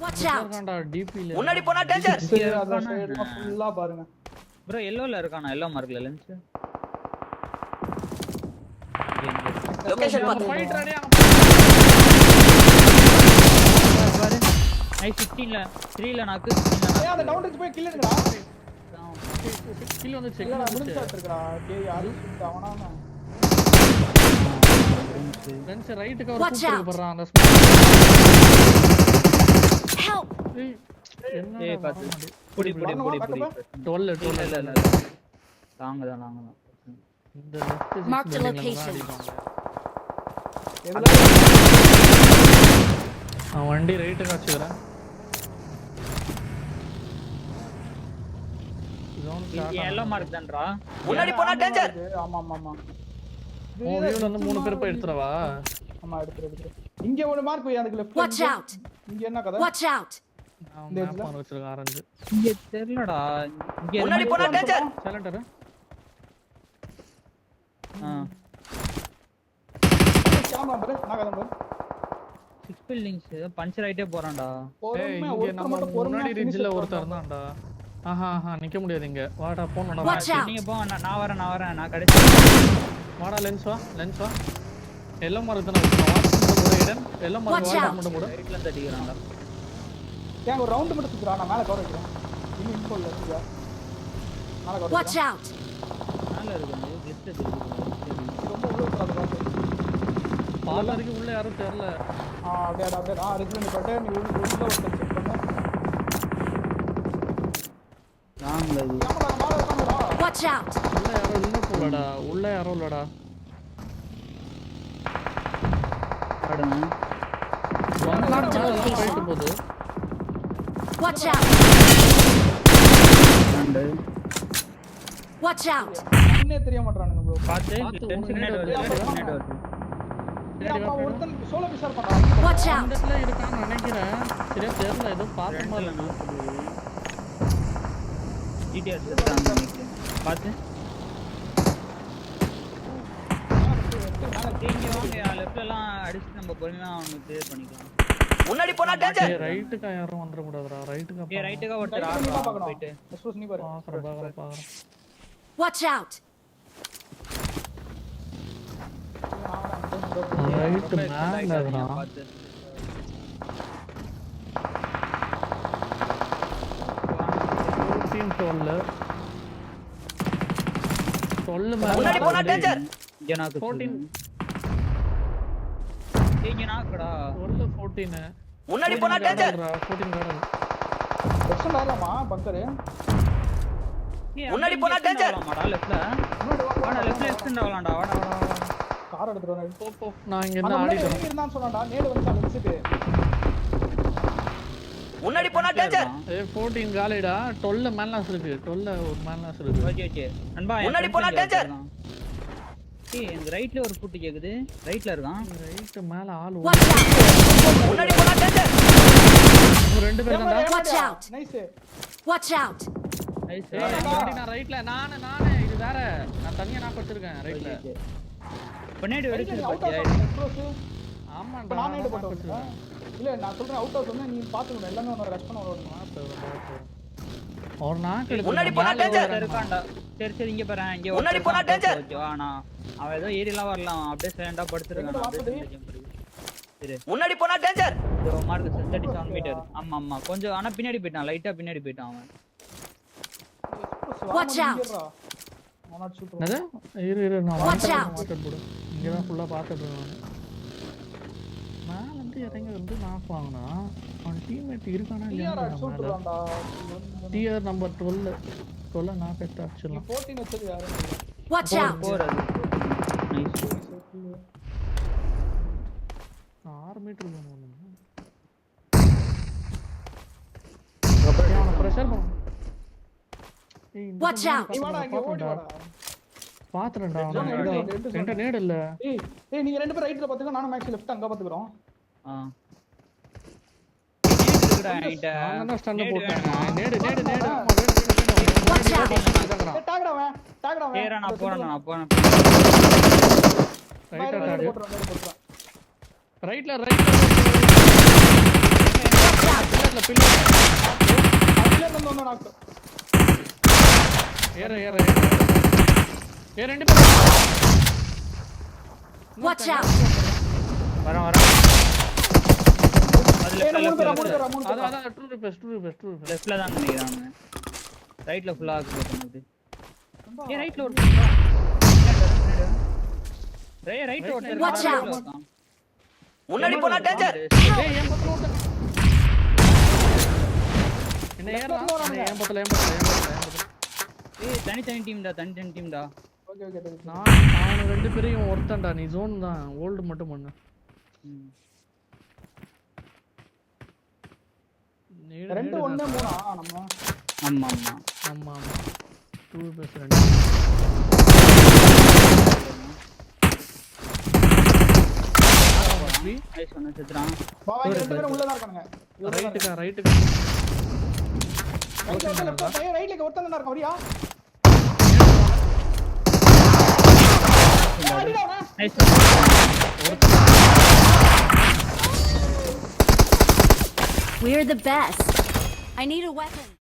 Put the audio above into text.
Watch out. இருக்கான்டா டிபில. முன்னாடி போனா டேஞ்சர். அத சைடுல ஃபுல்லா பாருங்க. ப்ரோ எல்லோல இருக்கானா? எல்லோ மார்க்ல லென்ஸ். லொகேஷன் பாத்து. ஃபைட் ரெடி ஆக பாரு. நைஸ் 15ல 3ல நாக்கு 16ல ஏய் அந்த கவுண்டருக்கு போய் கில் எடுங்கடா. கில் வந்து செக் இல்லடா முடிஞ்சு சாட்றடா. டேய் யாரு சுட்டு அவனானா. லென்ஸ் ரைட்டுக்கு ஒரு Watch கூப்பிட்டு out. போறான் அந்த Help. என்ன ஏய் பாத்து. புடி 12 இல்ல. லாங்க தான். இந்த லெஃப்ட் Mark the location. எதுல நான் வண்டி ரைட்டுக்கு வச்சுக்கிறேன். எல்லோ மார்க் தான்டா. முன்னாடி போனா டேஞ்சர். ஆமா ஆமா ஆமா. வியூல வந்து 3 பேர் போய் எடுத்துறவா? ஆமா எடுத்து. இங்க ஒரு மார்க் போய் அதுக்கு லெஃப்ட். Watch out. இங்க என்ன கதை? Watch out. நான் மேப் பண்ண வச்சிருக்கேன் ஆரஞ்சு. இங்க தெரியலடா. இங்க முன்னாடி போனா டேஞ்சர். சைலண்டர். கேமரா பாரு. நான் கதை பாரு. 6 பில்டிங்ஸ் பஞ்சர் ஆயிட்டே போறான்டா. ஏய் பொறுமையா இங்க ஒருத்தர் நம்ம மட்டும் முன்னாடி பொறுமையா ரிட்ஜ்ல ஒருத்தர் இருந்தான்டா. ஆஹா நிக்க முடியாது இங்க. வாடா போணும்டா. Watch out. நீங்க போ நான் வரேன். நான் கடைசி வாடா லென்ஸ் வா. எல்லோ மார்க் தான வச்சிருக்கோம். வாட்ச் கூட இடன். எல்லோ மார்க் Watch வாடா out. மட்டும் கூட. ரைட்ல இருந்து அடிக்கறான்டா. ஏன் ஒரு ரவுண்ட் மட்டும் சுத்துறா நான் மேல கவர் வைக்கிறேன். இன்னும் இன்ஃபோ இல்ல சரியா. மேல கவர் Watch out. மேல இருக்கு அந்த கிளிச் இருக்கு. ரொம்ப உள்ள உட்கார்ந்து பாத்து. பாலருக்கு உள்ள யாரும் தெரியல. அப்படியே ரெகுலர் பட்டே நீ உள்ள ஒருத்தர் செக் பண்ணு. ராங்ல இது. கேமரா மேல இருக்கானடா. Watch out. உள்ள யாரும் இல்ல போலடா. உள்ள யாரும் இல்லடா. ஆடுங்க. Mark the போயிட்டு location. போகுது. Watch out. ரெண்டு. Watch out. இன்னே தெரிய மாட்டறானுங்க ப்ரோ. பாத்து பாத்து, டென்ஷன் முன்னாடி வருது. ஏப்பா ஒருத்தன் சோலோ பிஷர் பண்றான். Watch out. அந்த இடத்துல இருக்கான்னு நினைக்கிறேன். சரியா தெரியல ஏதோ பார்த்த மாதிரி இருக்கு. டிடிஎஸ் எடுத்தாங்க. பாத்து. இங்க வாங்க லெஃப்ட்ல எல்லாம் அடிச்சு நம்ம பொறுமையா அவனுக்கு கிளியர் பண்ணிக்கலாம். முன்னாடி போனா டேஞ்சர். ஏய் ரைட்டுக்கு யாரும் வந்துற கூடாதுடா. ரைட்டுக்கு ஏய் ரைட்டுக்கு ஒருத்தர் ரைட் பண்ணி ஆடுறா பார்க்கணும். போயிட்டு. எக்ஸ்போஸ் நீ பாரு. பாக்குறேன். Watch out. ரைட் மேல இருக்கான். பாத்து. 12 முன்னாடி போனா டேஞ்சர். இங்க நாக்கு 14 இங்க நாக்குடா. 14 முன்னாடி போனா டேஞ்சர். 14 கார்டன். எக்ஸ்டெண்ட் ஆகலாமா பங்கர்? முன்னாடி போனா டேஞ்சர். வாடா லெஃப்ட்ல. வாடா லெஃப்ட்ல எக்ஸ்டெண்ட் ஆகலாம்டா. வாடா. கார் எடுத்துறோம். போ நான் இங்க அந்த இருந்து முன்னாடி ஆடிட்டேன். எங்க இருந்தான்னு சொன்னான்டா. நேடு வந்து லென்ஸ்க்கு. முன்னாடி போனா டேஞ்சர். ஏய் 14 காலிடா. 12 மேலாஸ் இருக்கு. 12 ஒரு மேலாஸ் இருக்கு. ஓகே. நண்பா முன்னாடி போனா danger. ஏய் இந்த ரைட்ல ஒரு ஃபுட் கேக்குது. ரைட்ல இருக்கான். ரைட் மேல ஆளு. Watch out. முன்னாடி போனா டேஞ்சர். ரெண்டு பேர் தான்டா. Watch out. Nice. Watch out. Nice. நான் ரைட்ல நானே இது வேற. நான் தனியா நான் வச்சிருக்கேன் ரைட்ல. பின்னாடி அவுட் வெடிச்சு ஆஃப் பாத்தியா? எக்ஸ்ப்ளோஸ். ஆமாடா. நான் நேடு போட்டு வச்சிருக்கேன். இல்ல நான் சொல்றேன் அவுட் ஆஃப் சொன்னா நீ பாத்துக்கணும். எல்லாமே உன்னோட ரஷ் பண்ண வரணும். ஒரு நாக்கு முன்னாடி போனா danger. இருக்கான்டா. சரி இங்க பாரு. இங்க முன்னாடி போனா danger. ஆனா அவன் ஏதோ ஏரிலாம் வரலாம். அப்படியே சைலண்டா படுத்துறான். சரி. முன்னாடி போனா டேஞ்சர். இதோ மார்க் 37 மீட்டர். ஆமா. கொஞ்சம் ஆனா பின்னாடி போய்ட்டான். லைட்டா பின்னாடி போய்ட்டான் அவன். Watch out. என்னது? இரு நான் Watch out. வாட்டர் போடு. இங்க தான் ஃபுல்லா பாத்துட்டு இருக்கேன். நான் வந்து இறங்கி வந்து நாக் வாங்குனா அவன் டீம்மேட் இருக்கானா இல்லையா சொல்றான்டா. டிஆர் நம்பர் 12 நாக் எடுத்து அடிச்சிடலாம். 14 வச்சது யாரு? Watch out. போறது. நைஸ். 6 மீட்டர் போகணும். அவன பிரஷர் பண்ணு. ஏய் Watch out. நீ வாடா இங்க ஓடி வாடா. பாத்துறேன்டா அவன. நேடு இல்ல. ஏய் நீங்க ரெண்டு பேரும் ரைட்ல பாத்துங்க. நானும் மேக்ஸ் லெஃப்ட் அங்க பாத்துக்கறோம். நான் ஸ்டன் போட்டேன். நேடு. Watch out. டாக்டா அவன். ஏறா நான் போறேன். ரைட்ல போட்டுறேன். ரைட்ல ஒண்ணு நாக்கு ஏற ரெண்டு பேரும் Watch out! வரேன் அது மூணு பேரா அதான் ட்ரூ ரிப்பேஸ் லெஃப்ட்ல தான் நினைக்கிறாங்க ரைட்ல ஃபுல்லா ஆக்கு போறது ஏய் ரைட்ல ஒரு ரைட்ல ஒரு Watch out. முன்னாடி போனா டேஞ்சர் ஏய் என் பக்கத்துல ஒருத்தன் என்ன ஏறலாம் என் பக்கத்துல ஏய் தனி டீம்டா ஓகே நான் ரெண்டு பேரையும் ஒருத்தன்டா நீ ஜோன் தான் ஹோல்ட் மட்டும் பண்ணு ரெண்டு ஒண்ணு மூணா நம்ம ஆமா 2+2 ஐஸ் ஒன்னு செத்துறான் பாவா ரெண்டு பேரும் உள்ள தான் இருக்கானுங்க ரைட்டுக்கு ரைட்ல ஒருத்தன் தான் இருக்கான் வரியா nice We're the best. I need a weapon.